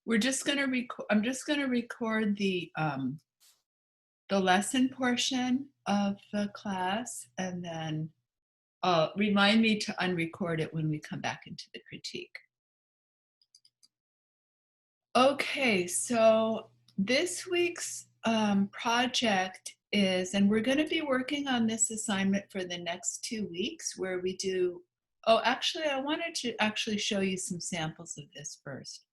We're just gonna record. I'm just gonna record the lesson portion of the class, and then remind me to unrecord it when we come back into the critique. Okay, so this week's project is, and we're going to be working on this assignment for the next 2 weeks, where we do. Oh, actually, I wanted to actually show you some samples of this first.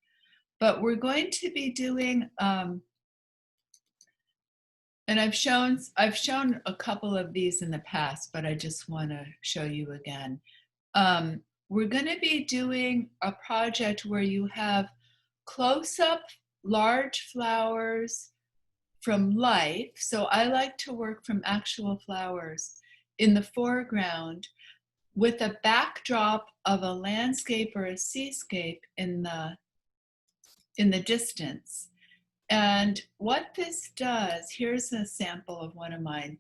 But we're going to be doing, and I've shown a couple of these in the past, but I just want to show you again. We're going to be doing a project where you have close-up large flowers from life. So I like to work from actual flowers in the foreground with a backdrop of a landscape or a seascape in the distance. And what this does, here's a sample of one of mine.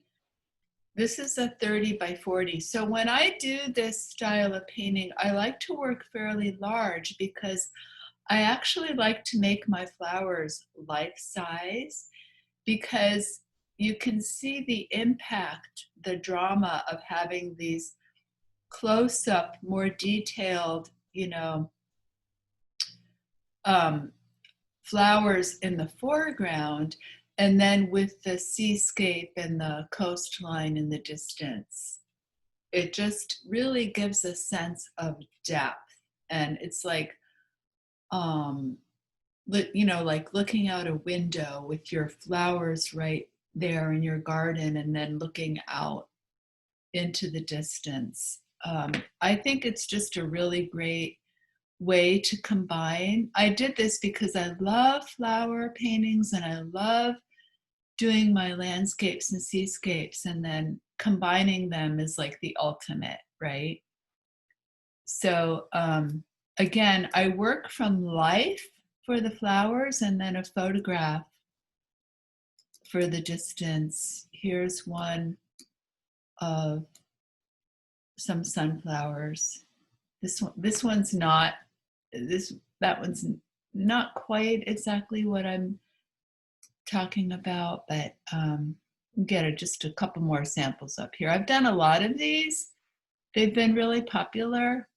This is a 30 by 40. So when I do this style of painting, I like to work fairly large because I actually like to make my flowers life size, because you can see the impact, the drama of having these close up, more detailed, flowers in the foreground, and then with the seascape and the coastline in the distance. It just really gives a sense of depth. And it's like, like looking out a window with your flowers right there in your garden and then looking out into the distance. I think it's just a really great way to combine. I did this because I love flower paintings and I love doing my landscapes and seascapes, and then combining them is like the ultimate, right? So again, I work from life for the flowers and then a photograph for the distance. Here's one of some sunflowers. That one's not quite exactly what I'm talking about, but get just a couple more samples up here. I've done a lot of these. They've been really popular.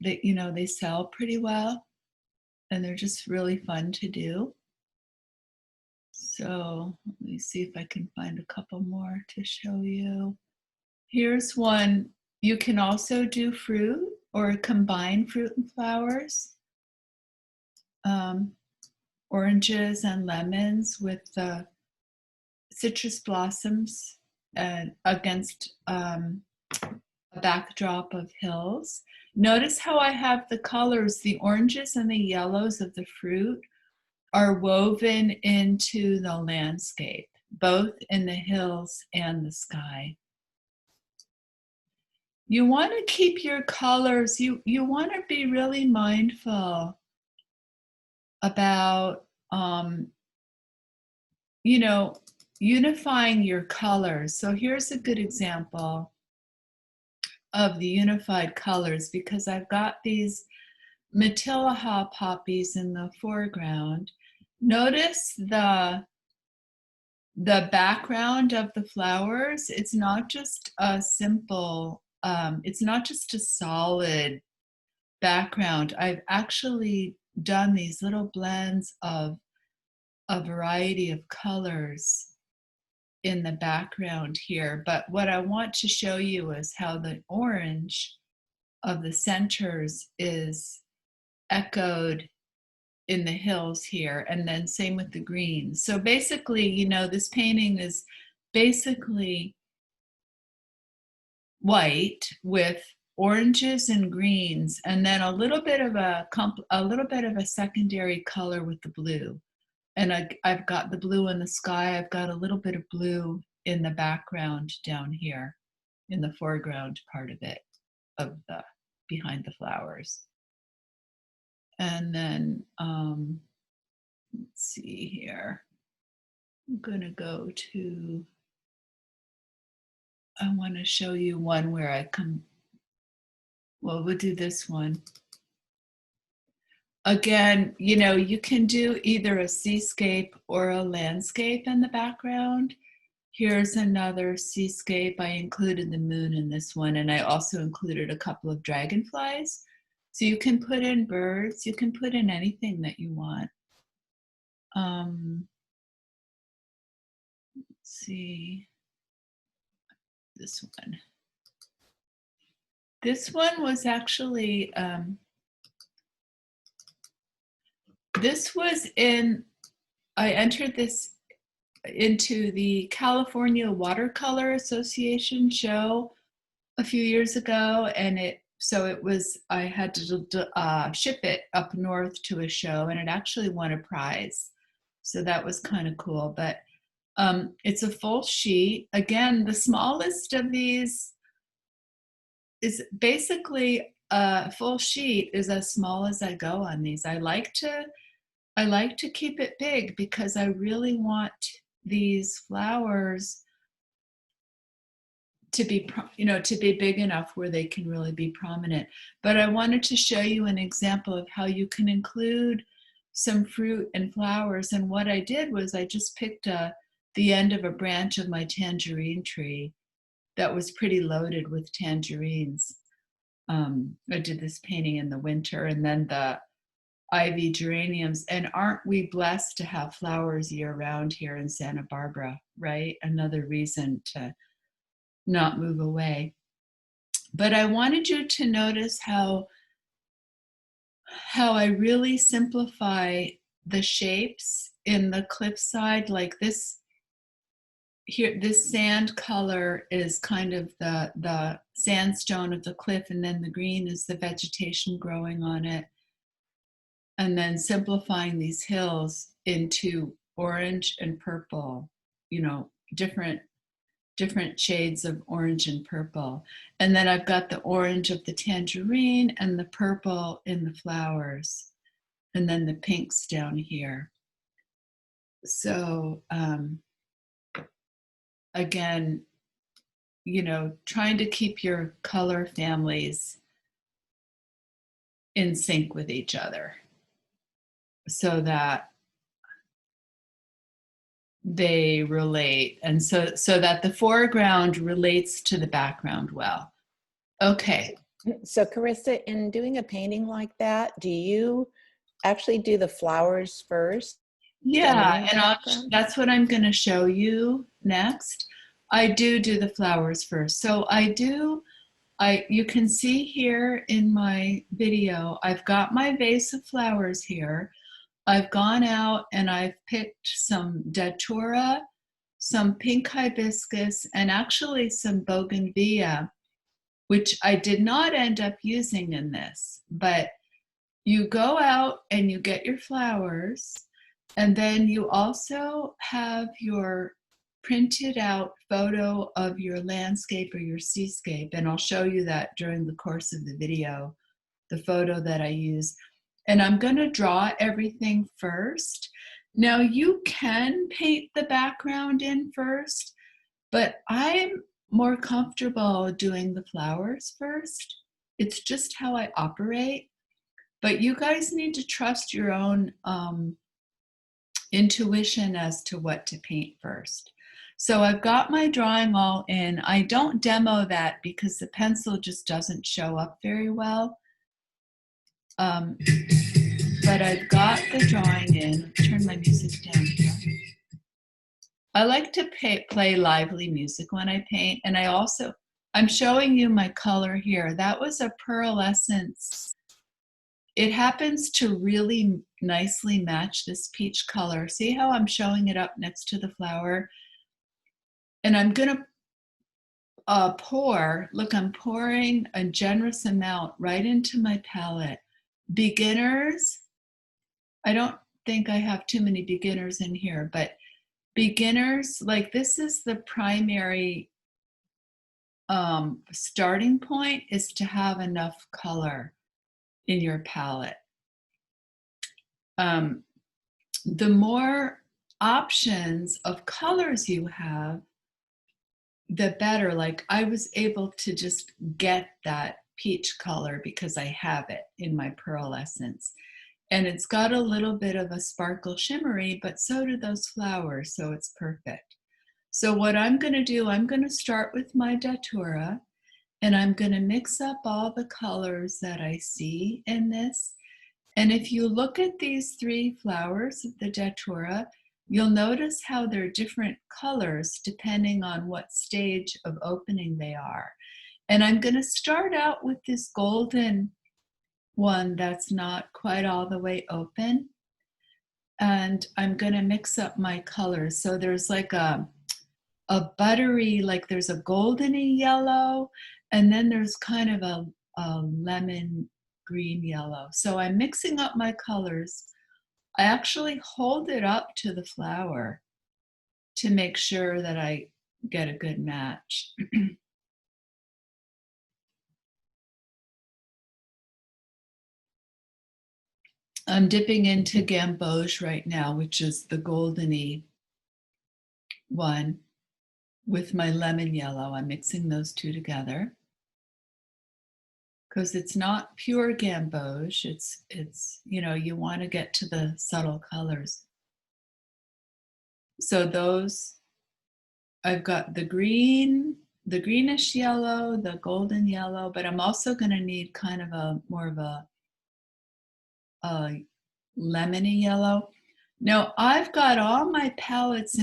They sell pretty well, and they're just really fun to do. So let me see if I can find a couple more to show you. Here's one. You can also do fruit or combine fruit and flowers. Oranges and lemons with the citrus blossoms against a backdrop of hills. Notice how I have the colors, the oranges and the yellows of the fruit are woven into the landscape, both in the hills and the sky. You want to keep your colors, you want to be really mindful about, unifying your colors. So here's a good example of the unified colors, because I've got these Matilaha poppies in the foreground. Notice the background of the flowers. It's not just a simple, it's not just a solid background. I've actually done these little blends of a variety of colors in the background here. But what I want to show you is how the orange of the centers is echoed in the hills here, and then same with the green. So basically, this painting is basically white with oranges and greens, and then a little bit of a secondary color with the blue. And I've got the blue in the sky. I've got a little bit of blue in the background down here in the foreground part of it, behind the flowers. And then, let's see here. I'm gonna go to, I wanna show you one where we'll do this one. again, you know, you can do either a seascape or a landscape in the background. Here's another seascape. I included the moon in this one, and I also included a couple of dragonflies. So you can put in birds, you can put in anything that you want. Let's see, this one. This one was actually, this was in, I entered this into the California Watercolor Association show a few years ago, and it was, I had to ship it up north to a show, and it actually won a prize. So that was kind of cool. But it's a full sheet. Again, the smallest of these is basically a full sheet is as small as I go on these. I like to keep it big because I really want these flowers to be, to be big enough where they can really be prominent. But I wanted to show you an example of how you can include some fruit and flowers. And what I did was I just picked the end of a branch of my tangerine tree that was pretty loaded with tangerines. I did this painting in the winter, and then the ivy geraniums. And aren't we blessed to have flowers year round here in Santa Barbara, right? Another reason to not move away. But I wanted you to notice how I really simplify the shapes in the cliffside. Like this here, this sand color is kind of the sandstone of the cliff, and then the green is the vegetation growing on it. And then simplifying these hills into orange and purple, different shades of orange and purple. And then I've got the orange of the tangerine and the purple in the flowers, and then the pinks down here. So again, trying to keep your color families in sync with each other so that they relate, and so that the foreground relates to the background well. Okay. So Carissa, in doing a painting like that, do you actually do the flowers first? Yeah, and that's what I'm going to show you next. I do the flowers first. So you can see here in my video, I've got my vase of flowers here. I've gone out and I've picked some datura, some pink hibiscus, and actually some bougainvillea, which I did not end up using in this. But you go out and you get your flowers, and then you also have your printed out photo of your landscape or your seascape. And I'll show you that during the course of the video, the photo that I use. And I'm going to draw everything first. Now you can paint the background in first, but I'm more comfortable doing the flowers first. It's just how I operate. But you guys need to trust your own intuition as to what to paint first. So I've got my drawing all in. I don't demo that because the pencil just doesn't show up very well. But I've got the drawing in. Turn my music down here. I like to play lively music when I paint, and I'm showing you my color here. That was a pearlescence. It happens to really nicely match this peach color. See how I'm showing it up next to the flower? And I'm gonna I'm pouring a generous amount right into my palette. Beginners, I don't think I have too many beginners in here, but beginners, like this is the primary starting point, is to have enough color in your palette. The more options of colors you have, the better. Like I was able to just get that peach color because I have it in my pearlescence. And it's got a little bit of a sparkle shimmery, but so do those flowers, so it's perfect. So what I'm going to do, I'm going to start with my datura, and I'm going to mix up all the colors that I see in this. And if you look at these three flowers of the datura, you'll notice how they're different colors depending on what stage of opening they are. And I'm going to start out with this golden one that's not quite all the way open. And I'm going to mix up my colors. So there's like a buttery, like there's a goldeny yellow, and then there's kind of a lemon green yellow. So I'm mixing up my colors. I actually hold it up to the flower to make sure that I get a good match. I'm dipping into gamboge right now, which is the goldeny one with my lemon yellow. I'm mixing those two together because it's not pure gamboge. It's you know, you want to get to the subtle colors. So those, I've got the green, the greenish yellow, the golden yellow, but I'm also going to need kind of a more of a lemony yellow. Now I've got all my palettes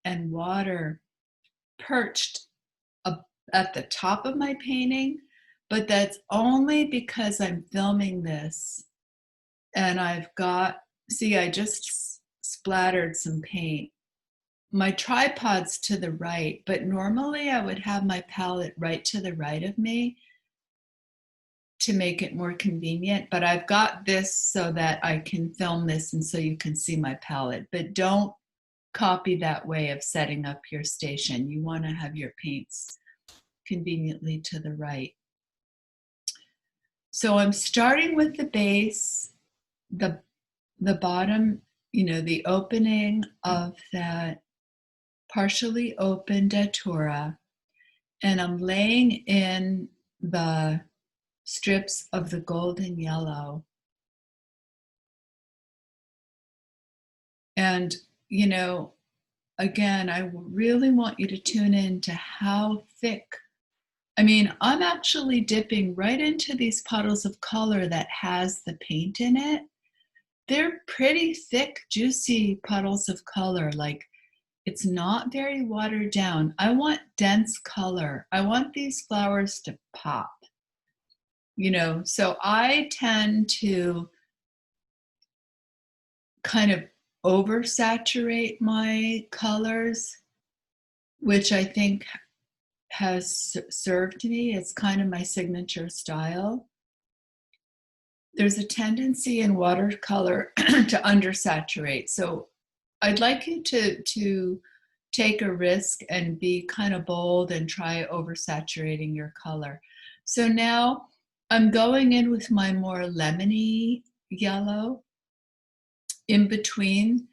and water perched up at the top of my painting, but that's only because I'm filming this and I've got, see, I just splattered some paint. My tripod's to the right, but normally I would have my palette right to the right of me to make it more convenient, but I've got this so that I can film this and so you can see my palette. But don't copy that way of setting up your station. You want to have your paints conveniently to the right. So I'm starting with the base, the bottom, you know, the opening of that partially open datura, and I'm laying in the strips of the golden yellow. And, you know, again, I really want you to tune in to how thick. I mean, I'm actually dipping right into these puddles of color that has the paint in it. They're pretty thick, juicy puddles of color. Like, it's not very watered down. I want dense color. I want these flowers to pop, you know. So I tend to kind of oversaturate my colors, which I think has served me. It's kind of my signature style. There's a tendency in watercolor to undersaturate. So I'd like you to take a risk and be kind of bold and try oversaturating your color. So now I'm going in with my more lemony yellow in between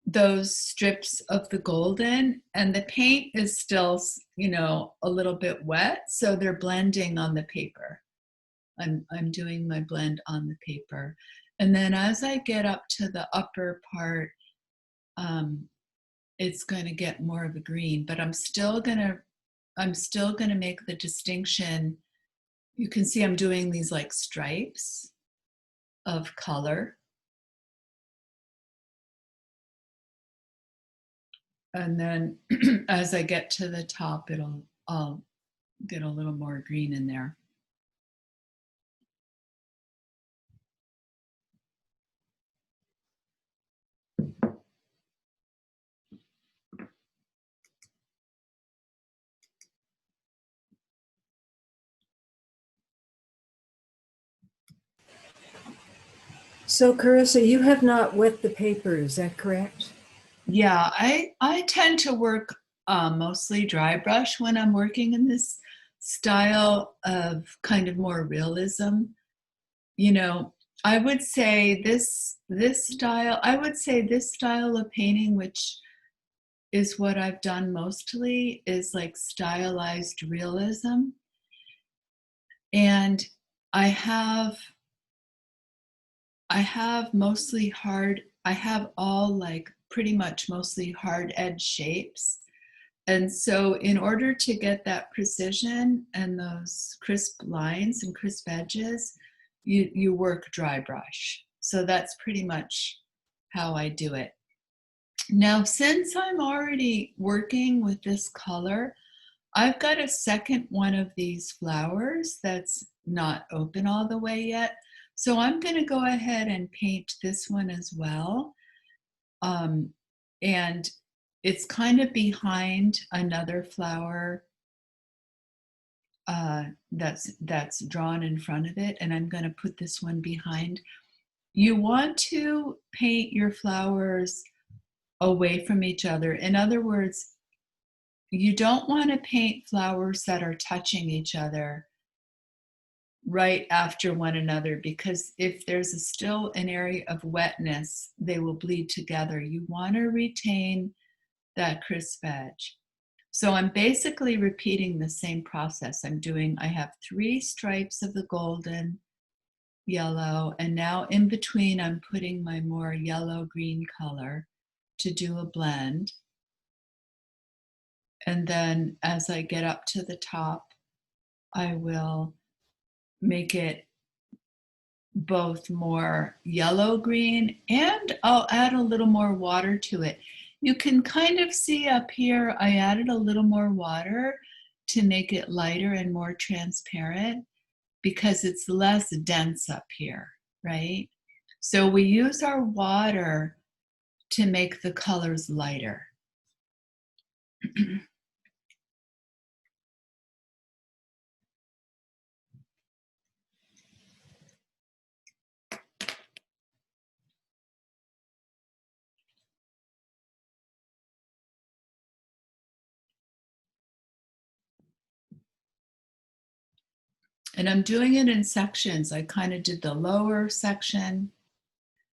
those strips of the golden, and the paint is still, you know, a little bit wet, so they're blending on the paper. I'm doing my blend on the paper. And then as I get up to the upper part, it's going to get more of a green, but I'm still gonna make the distinction. You can see I'm doing these like stripes of color. And then as I get to the top, I'll get a little more green in there. So, Carissa, you have not wet the paper, is that correct? Yeah, I tend to work mostly dry brush when I'm working in this style of kind of more realism. You know, I would say this style, I would say this style of painting, which is what I've done mostly, is like stylized realism. And I have I have mostly hard, I have all like pretty much mostly hard edge shapes. And so in order to get that precision and those crisp lines and crisp edges, you work dry brush. So that's pretty much how I do it. Now, since I'm already working with this color, I've got a second one of these flowers that's not open all the way yet. So I'm going to go ahead and paint this one as well. And it's kind of behind another flower that's drawn in front of it. And I'm going to put this one behind. You want to paint your flowers away from each other. In other words, you don't want to paint flowers that are touching each other right after one another, because if there's still an area of wetness, they will bleed together. You want to retain that crisp edge. So I'm basically repeating the same process. I have 3 stripes of the golden yellow, and now in between I'm putting my more yellow green color to do a blend. And then as I get up to the top, I will make it both more yellow green, and I'll add a little more water to it. You can kind of see up here, I added a little more water to make it lighter and more transparent because it's less dense up here, right? So we use our water to make the colors lighter. And I'm doing it in sections. I kind of did the lower section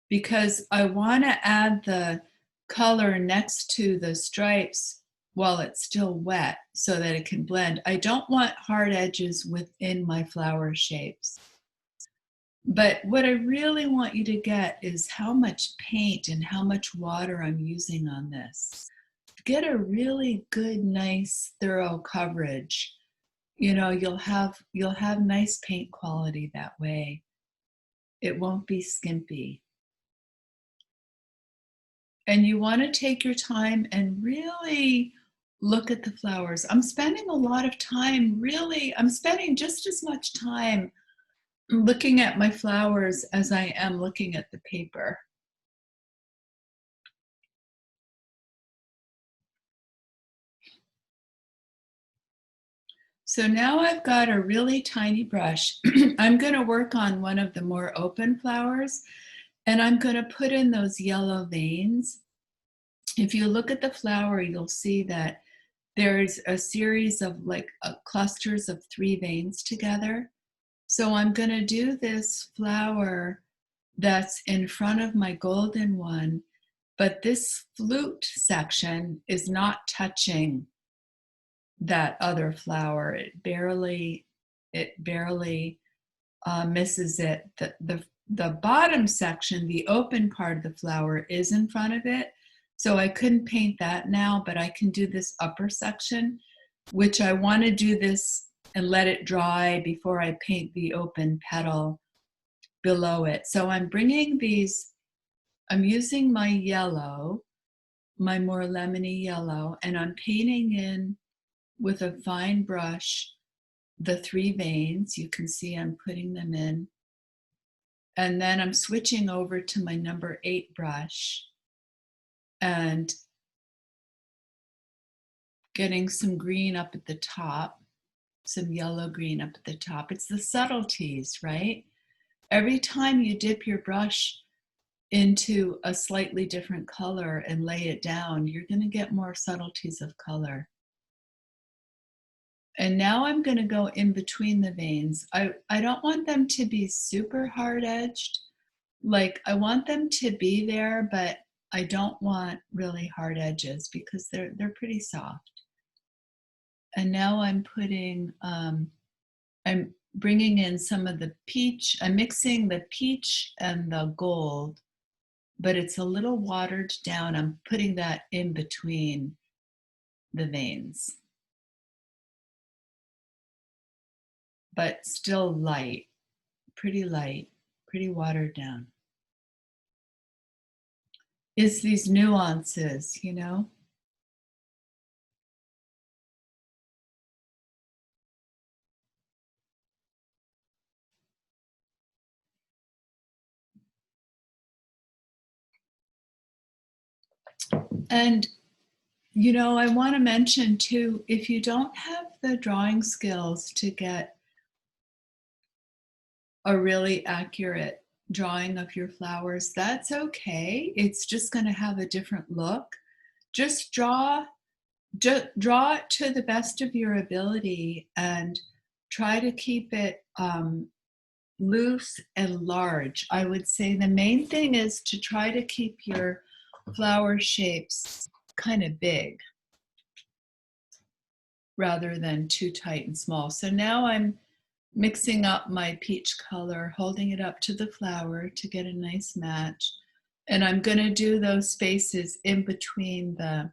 because I want to add the color next to the stripes while it's still wet so that it can blend. I don't want hard edges within my flower shapes. But what I really want you to get is how much paint and how much water I'm using on this. Get a really good, nice, thorough coverage. You know, you'll have nice paint quality that way. It won't be skimpy. And you want to take your time and really look at the flowers. I'm spending a lot of time, really, I'm spending just as much time looking at my flowers as I am looking at the paper. So now I've got a really tiny brush. I'm going to work on one of the more open flowers, and I'm going to put in those yellow veins. If you look at the flower, you'll see that there's a series of like clusters of 3 veins together. So I'm going to do this flower that's in front of my golden one, but this flute section is not touching that other flower. It barely misses it. The bottom section, the open part of the flower, is in front of it. So I couldn't paint that now, but I can do this upper section, which I want to do this and let it dry before I paint the open petal below it. So I'm bringing these, I'm using my yellow, my more lemony yellow, and I'm painting in with a fine brush the 3 veins. You can see I'm putting them in. And then I'm switching over to my number 8 brush and getting some green up at the top, some yellow green up at the top. It's the subtleties, right? Every time you dip your brush into a slightly different color and lay it down, you're going to get more subtleties of color. And now I'm going to go in between the veins. I don't want them to be super hard edged. Like, I want them to be there, but I don't want really hard edges because they're pretty soft. And now I'm putting, I'm bringing in some of the peach. I'm mixing the peach and the gold, but it's a little watered down. I'm putting that in between the veins, but still light, pretty watered down. It's these nuances, you know? And, you know, I want to mention too, if you don't have the drawing skills to get a really accurate drawing of your flowers, that's okay. It's just going to have a different look. Just draw it to the best of your ability and try to keep it loose and large. I would say the main thing is to try to keep your flower shapes kind of big rather than too tight and small. So now I'm mixing up my peach color, holding it up to the flower to get a nice match. And I'm going to do those spaces in between the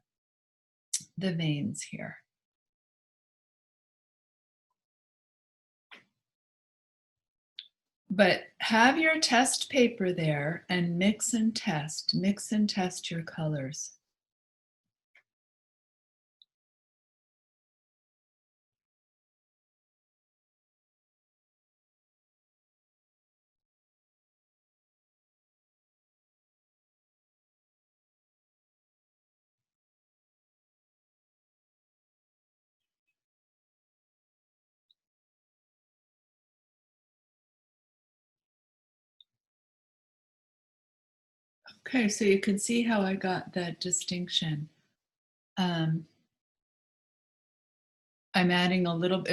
veins here. But have your test paper there and mix and test your colors. Okay, so you can see how I got that distinction. I'm adding a little,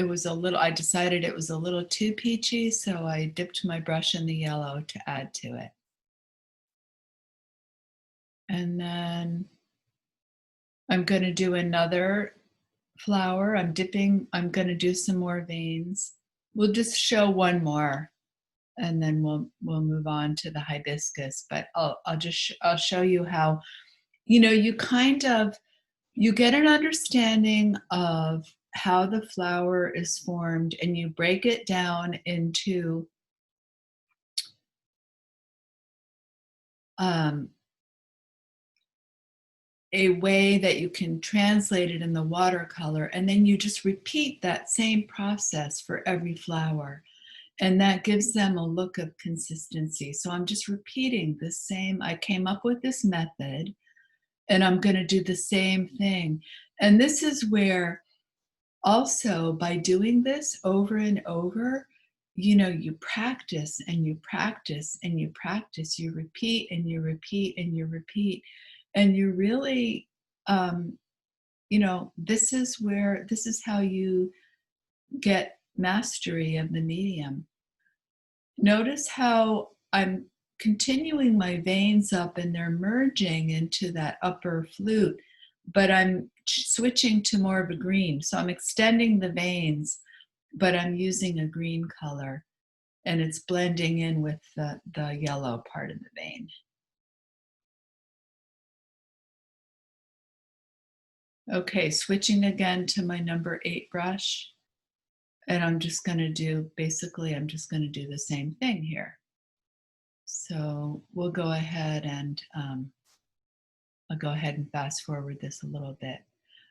I decided it was a little too peachy, so I dipped my brush in the yellow to add to it. And then I'm going to do another flower. I'm going to do some more veins. We'll just show one more and then we'll move on to the hibiscus. But I'll show you how, you know, you get an understanding of how the flower is formed and you break it down into a way that you can translate it in the watercolor, and then you just repeat that same process for every flower, and that gives them a look of consistency. So I'm just repeating the same. I came up with this method and I'm going to do the same thing. And this is where also, by doing this over and over, you know, you practice and you practice and you practice, you repeat and you repeat and you repeat, and you really, you know, this is how you get mastery of the medium. Notice how I'm continuing my veins up and they're merging into that upper flute, but I'm switching to more of a green. So I'm extending the veins, but I'm using a green color and it's blending in with the yellow part of the vein. Okay, switching again to my number 8 brush. And I'm just going to do, basically, I'm just going to do the same thing here. So we'll go ahead and I'll go ahead and fast forward this a little bit.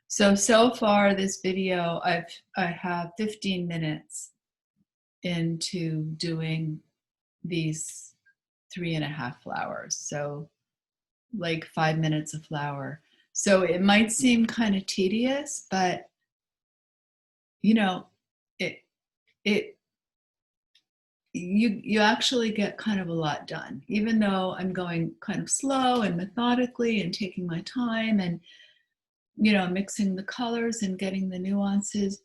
So far this video, I have 15 minutes into doing these 3.5 flowers. So like 5 minutes a flower. So it might seem kind of tedious, but you know, you actually get kind of a lot done, even though I'm going kind of slow and methodically and taking my time and, you know, mixing the colors and getting the nuances.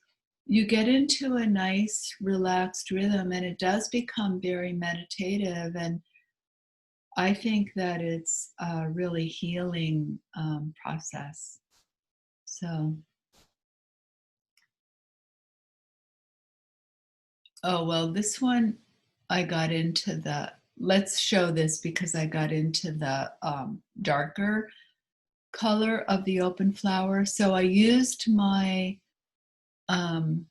You get into a nice relaxed rhythm and it does become very meditative, and I think that it's a really healing process. So Oh, well, this one I got into let's show this because I got into the darker color of the open flower. So I used um,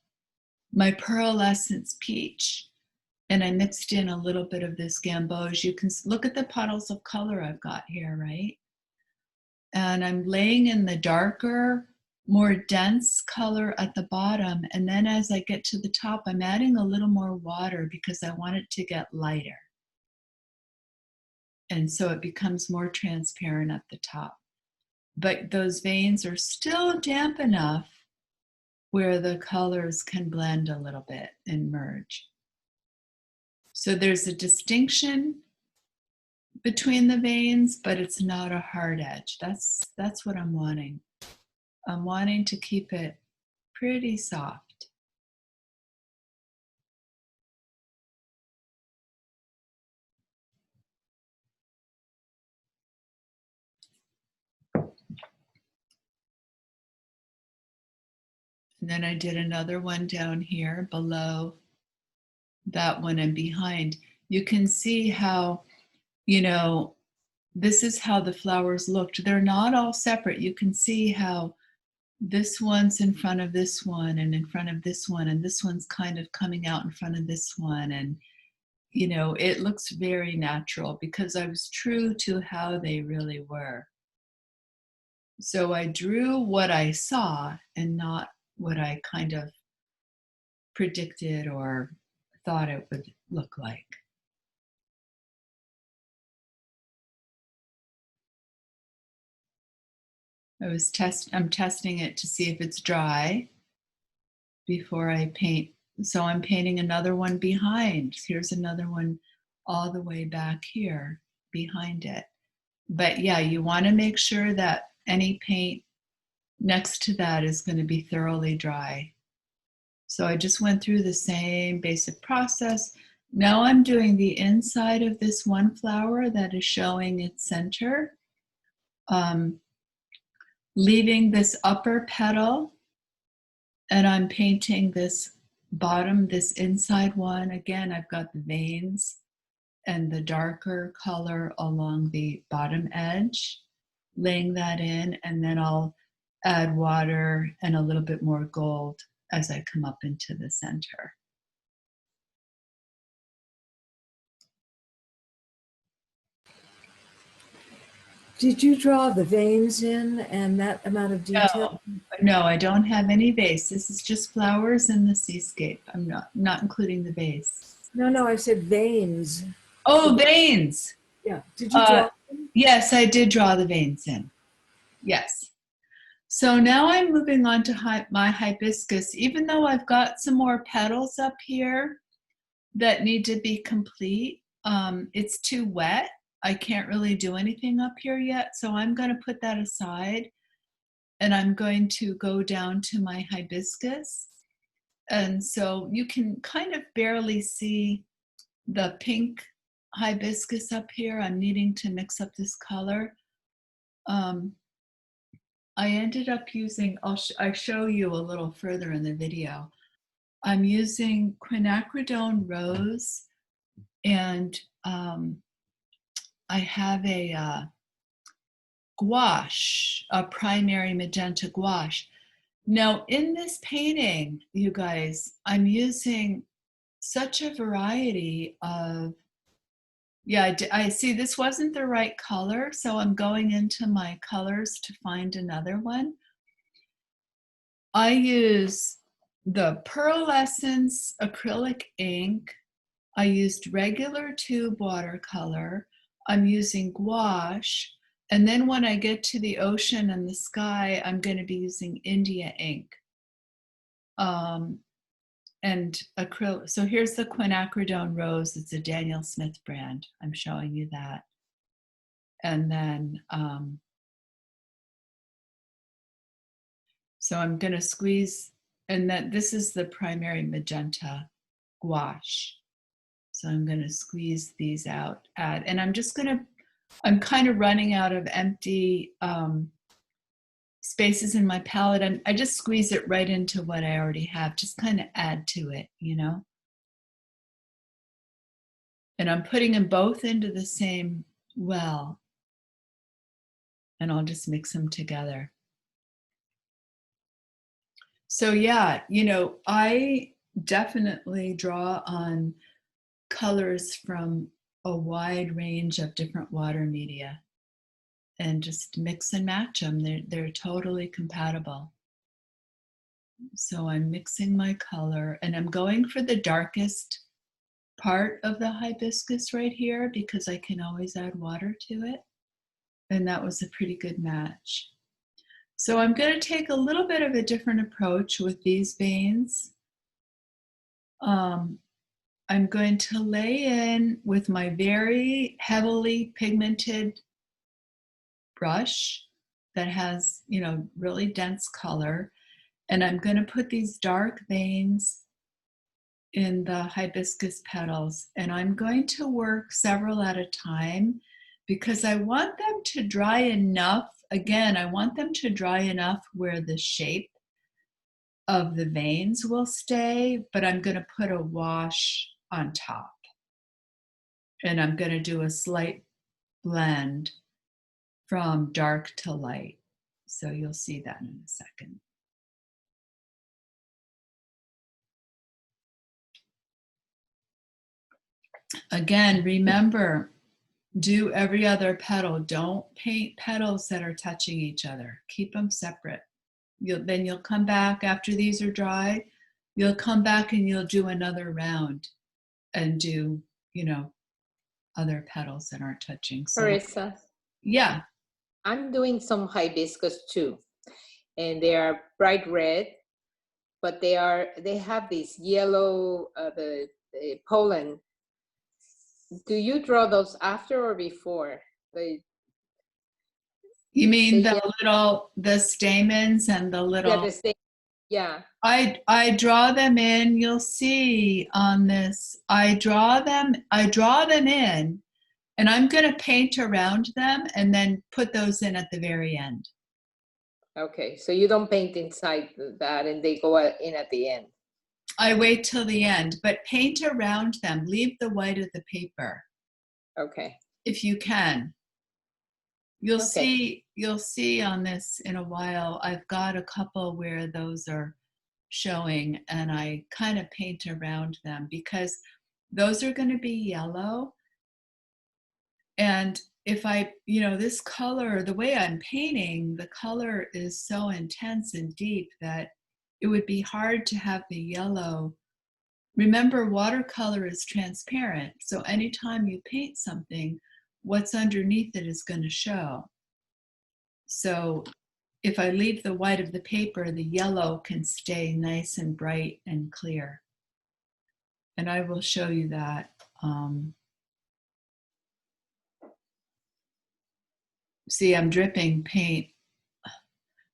my pearlescence peach and I mixed in a little bit of this gamboge. You can look at the puddles of color I've got here, right? And I'm laying in the darker, more dense color at the bottom. And then as I get to the top, I'm adding a little more water because I want it to get lighter. And so it becomes more transparent at the top. But those veins are still damp enough where the colors can blend a little bit and merge. So there's a distinction between the veins, but it's not a hard edge. That's what I'm wanting. I'm wanting to keep it pretty soft. And then I did another one down here below that one and behind. You can see how, you know, this is how the flowers looked. They're not all separate. You can see how this one's in front of this one and in front of this one, and this one's kind of coming out in front of this one. And, you know, it looks very natural because I was true to how they really were. So I drew what I saw and not what I kind of predicted or thought it would look like. I'm testing it to see if it's dry before I paint. So I'm painting another one behind. Here's another one all the way back here behind it. But yeah, you want to make sure that any paint next to that is going to be thoroughly dry. So I just went through the same basic process. Now I'm doing the inside of this one flower that is showing its center, leaving this upper petal, and I'm painting this bottom, this inside one. Again, I've got the veins and the darker color along the bottom edge, laying that in, and then I'll add water and a little bit more gold as I come up into the center. Did you draw the veins in and that amount of detail? No, I don't have any vase. This is just flowers and the seascape. I'm not including the vase. No, I said veins. Oh, veins. Yeah. Did you draw them? Yes, I did draw the veins in. Yes. So now I'm moving on to my hibiscus. Even though I've got some more petals up here that need to be complete, it's too wet. I can't really do anything up here yet. So I'm going to put that aside and I'm going to go down to my hibiscus. And so you can kind of barely see the pink hibiscus up here. I'm needing to mix up this color. I ended up using, I show you a little further in the video. I'm using quinacridone rose and I have a gouache, a primary magenta gouache. Now in this painting, you guys, I'm using such a variety of, yeah, I see this wasn't the right color, so I'm going into my colors to find another one. I use the pearlescence acrylic ink. I used regular tube watercolor. I'm using gouache. And then when I get to the ocean and the sky, I'm going to be using India ink. And acrylic. So here's the quinacridone rose. It's a Daniel Smith brand. I'm showing you that. And then, so I'm going to squeeze, and that this is the primary magenta gouache. So I'm going to squeeze these out. And I'm kind of running out of empty spaces in my palette. I just squeeze it right into what I already have, just kind of add to it, you know? And I'm putting them both into the same well. And I'll just mix them together. So yeah, you know, I definitely draw on colors from a wide range of different water media and just mix and match them. They're totally compatible. So I'm mixing my color and I'm going for the darkest part of the hibiscus right here because I can always add water to it. And that was a pretty good match. So I'm going to take a little bit of a different approach with these veins. I'm going to lay in with my very heavily pigmented brush that has, you know, really dense color. And I'm going to put these dark veins in the hibiscus petals. And I'm going to work several at a time because I want them to dry enough. Again, I want them to dry enough where the shape of the veins will stay, but I'm going to put a wash on top. And I'm going to do a slight blend from dark to light. So you'll see that in a second. Again, remember, do every other petal. Don't paint petals that are touching each other. Keep them separate. Then you'll come back after these are dry. You'll come back and you'll do another round and do, you know, other petals that aren't touching. So, Carissa, yeah. I'm doing some hibiscus too, and they are bright red, but they have this yellow, the pollen. Do you draw those after or before? You mean the the stamens and the little. yeah, the same. Yeah. I draw them in. You'll see on this. I draw them in, and I'm going to paint around them and then put those in at the very end. Okay, so you don't paint inside that, and they go in at the end. I wait till the end, but paint around them. Leave the white of the paper. Okay. If you can. You'll Okay. see on this in a while. I've got a couple where those are showing and I kind of paint around them because those are going to be yellow. And if I, you know, this color, the way I'm painting, the color is so intense and deep that it would be hard to have the yellow. Remember, watercolor is transparent. So anytime you paint something, what's underneath it is going to show. So if I leave the white of the paper, the yellow can stay nice and bright and clear. And I will show you that. See, I'm dripping paint.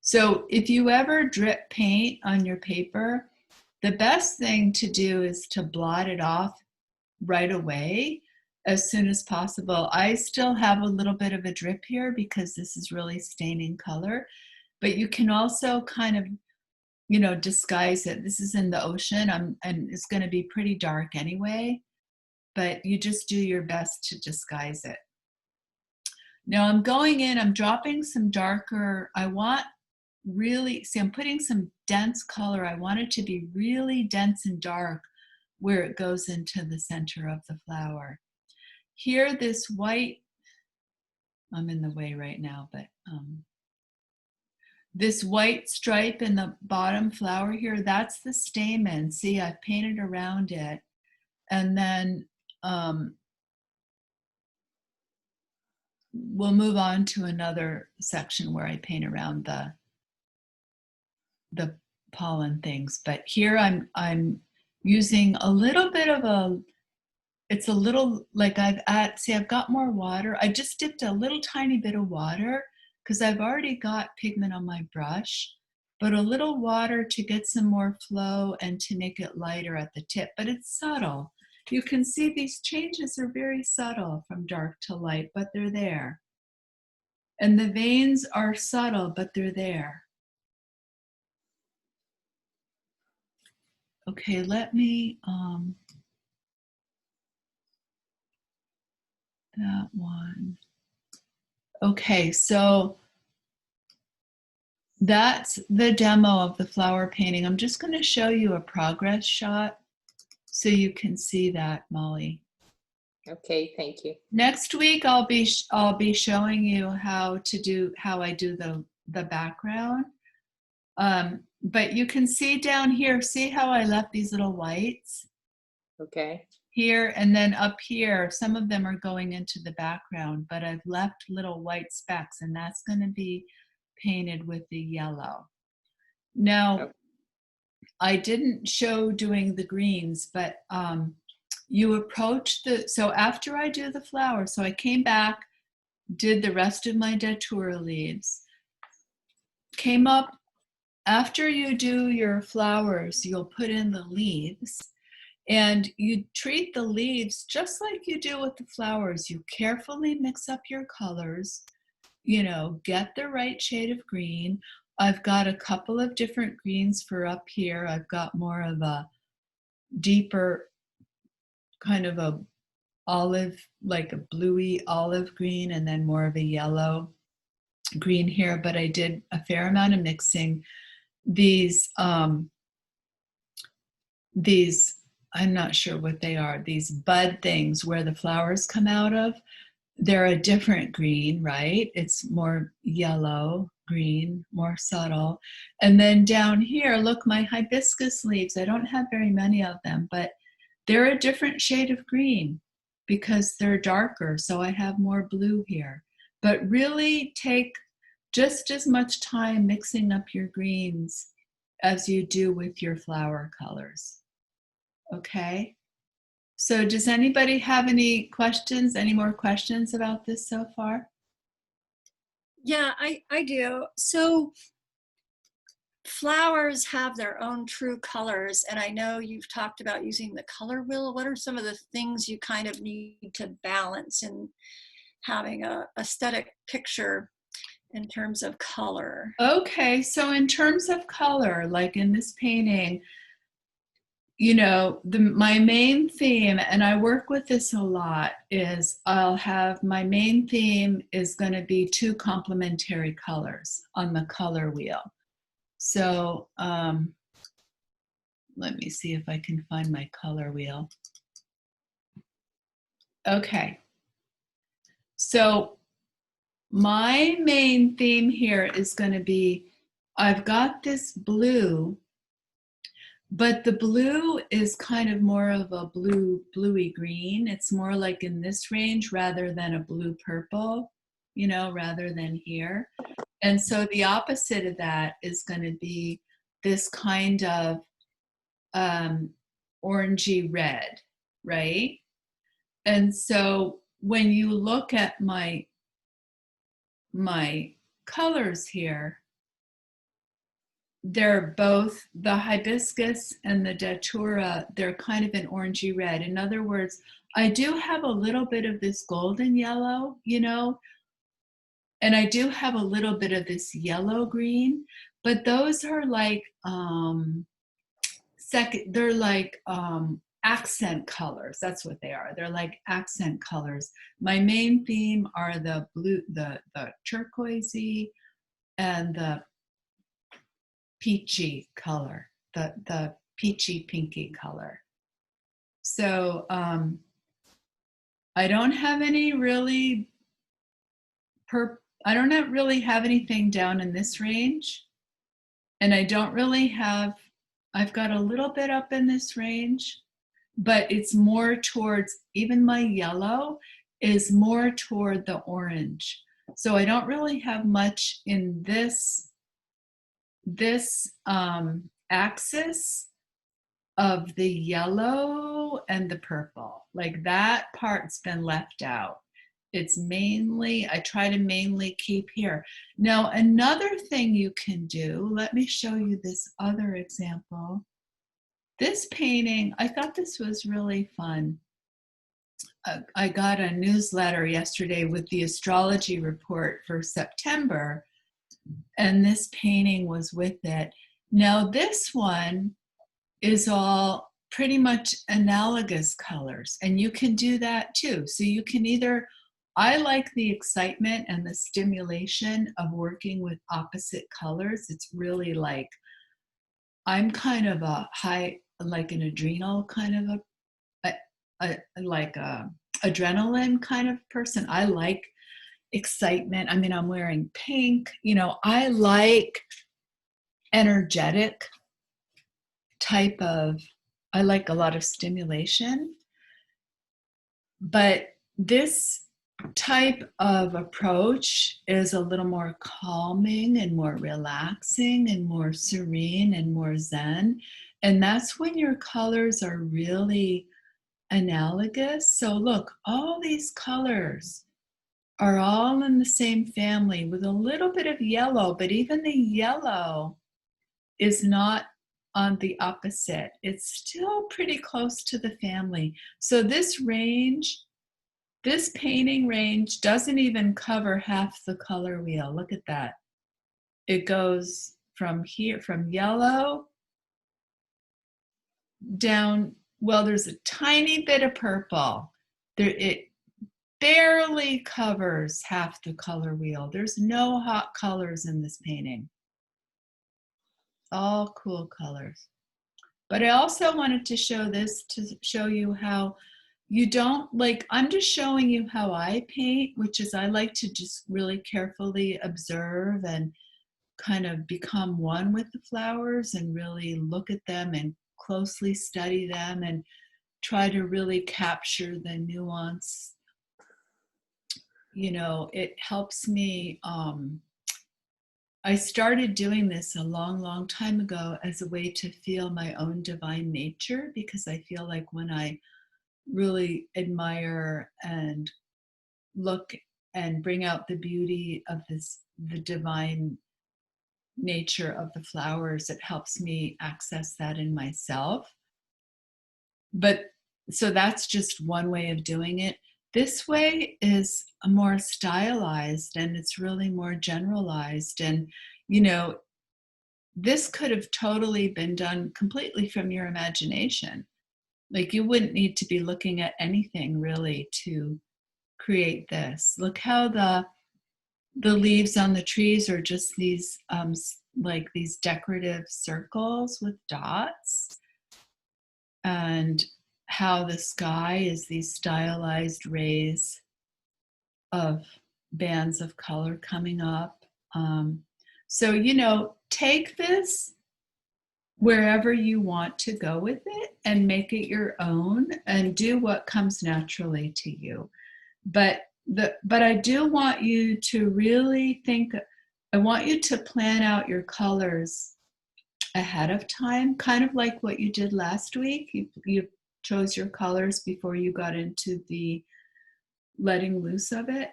So if you ever drip paint on your paper, the best thing to do is to blot it off right away as soon as possible. I still have a little bit of a drip here because this is really staining color, but you can also kind of, you know, disguise it. This is in the ocean and it's going to be pretty dark anyway, but you just do your best to disguise it. Now I'm going in, I'm dropping some darker, I want really, see I'm putting some dense color. I want it to be really dense and dark where it goes into the center of the flower. Here, this white, I'm in the way right now, but this white stripe in the bottom flower here, that's the stamen. See, I've painted around it. And then we'll move on to another section where I paint around the pollen things. But here I'm using a little bit of a, it's a little like I've got more water. I just dipped a little tiny bit of water because I've already got pigment on my brush, but a little water to get some more flow and to make it lighter at the tip, but it's subtle. You can see these changes are very subtle from dark to light, but they're there. And the veins are subtle, but they're there. Okay, let me, that one. Okay, so that's the demo of the flower painting. I'm just going to show you a progress shot so you can see that, Molly. Okay, thank you. Next week I'll be showing you how I do the background. But you can see down here, see how I left these little whites Okay. here, and then up here, some of them are going into the background, but I've left little white specks, and that's going to be painted with the yellow. Now, Okay. I didn't show doing the greens, but you approach so after I do the flowers, so I came back, did the rest of my datura leaves, came up, after you do your flowers, you'll put in the leaves, and you treat the leaves just like you do with the flowers. You carefully mix up your colors, you know, get the right shade of green. I've got a couple of different greens for up here. I've got more of a deeper kind of a olive, like a bluey olive green, and then more of a yellow green here, but I did a fair amount of mixing. These, I'm not sure what they are, these bud things where the flowers come out of, they're a different green, right? It's more yellow green, more subtle. And then down here, look, my hibiscus leaves, I don't have very many of them, but they're a different shade of green because they're darker, so I have more blue here. But really take just as much time mixing up your greens as you do with your flower colors. Okay? So does anybody have any questions, any more questions about this so far? Yeah, I do. So flowers have their own true colors, and I know you've talked about using the color wheel. What are some of the things you kind of need to balance in having a aesthetic picture in terms of color? Okay, so in terms of color, like in this painting, you know, my main theme, and I work with this a lot, is I'll have my main theme is going to be two complementary colors on the color wheel. So let me see if I can find my color wheel. Okay, so my main theme here is going to be, I've got this blue, but the blue is kind of more of a bluey green. It's more like in this range rather than a blue purple, you know, rather than here. And so the opposite of that is going to be this kind of orangey red, right? And so when you look at my colors here, they're both the hibiscus and the datura, they're kind of an orangey red. In other words, I do have a little bit of this golden yellow, you know, and I do have a little bit of this yellow green, but those are like they're like accent colors. That's what they are. They're like accent colors. My main theme are the blue, the turquoisey and the peachy color, the peachy pinky color. So I don't have any really I don't really have anything down in this range, and I don't really have, I've got a little bit up in this range, but it's more towards, even my yellow is more toward the orange. So I don't really have much in this axis of the yellow and the purple. Like that part's been left out. It's mainly, I try to mainly keep here. Now, another thing you can do, let me show you this other example. This painting, I thought this was really fun. I got a newsletter yesterday with the astrology report for September, and this painting was with it. Now, this one is all pretty much analogous colors, and you can do that too. So you can either I like the excitement and the stimulation of working with opposite colors. It's really like, I'm kind of a high, like an adrenal kind of like a adrenaline kind of person. I like excitement. I mean, I'm wearing pink, I like energetic type of, I like a lot of stimulation. But this type of approach is a little more calming and more relaxing and more serene and more zen. And that's when your colors are really analogous. So look, all these colors are all in the same family with a little bit of yellow, but even the yellow is not on the opposite. It's still pretty close to the family. So this range, this painting range doesn't even cover half the color wheel. Look at that. It goes from here, from yellow down, well, there's a tiny bit of purple. It barely covers half the color wheel. There's no hot colors in this painting. All cool colors. But I also wanted to show this to show you how you don't, like, I'm just showing you how I paint, which is I like to just really carefully observe and kind of become one with the flowers and really look at them and closely study them and try to really capture the nuance. It helps me. I started doing this a long, long time ago as a way to feel my own divine nature, because I feel like when I really admire and look and bring out the beauty of the divine nature of the flowers, it helps me access that in myself. But so that's just one way of doing it. This way is more stylized and it's really more generalized. And, this could have totally been done completely from your imagination. Like you wouldn't need to be looking at anything really to create this. Look how the leaves on the trees are just these like these decorative circles with dots, and how the sky is these stylized rays of bands of color coming up. So, take this wherever you want to go with it and make it your own and do what comes naturally to you. But I do want you to really think, I want you to plan out your colors ahead of time, kind of like what you did last week. You chose your colors before you got into the letting loose of it.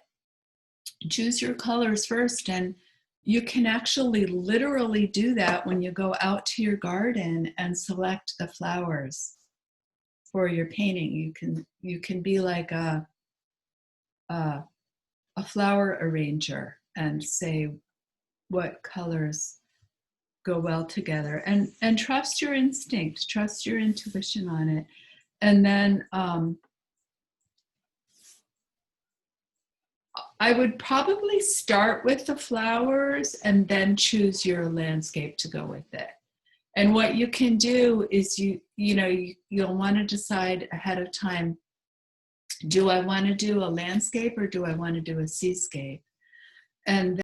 Choose your colors first, and you can actually literally do that when you go out to your garden and select the flowers for your painting. You can be like a flower arranger and say what colors go well together, and trust your instinct, trust your intuition on it. And then I would probably start with the flowers and then choose your landscape to go with it. And what you can do is you'll want to decide ahead of time, do I want to do a landscape or do I want to do a seascape? And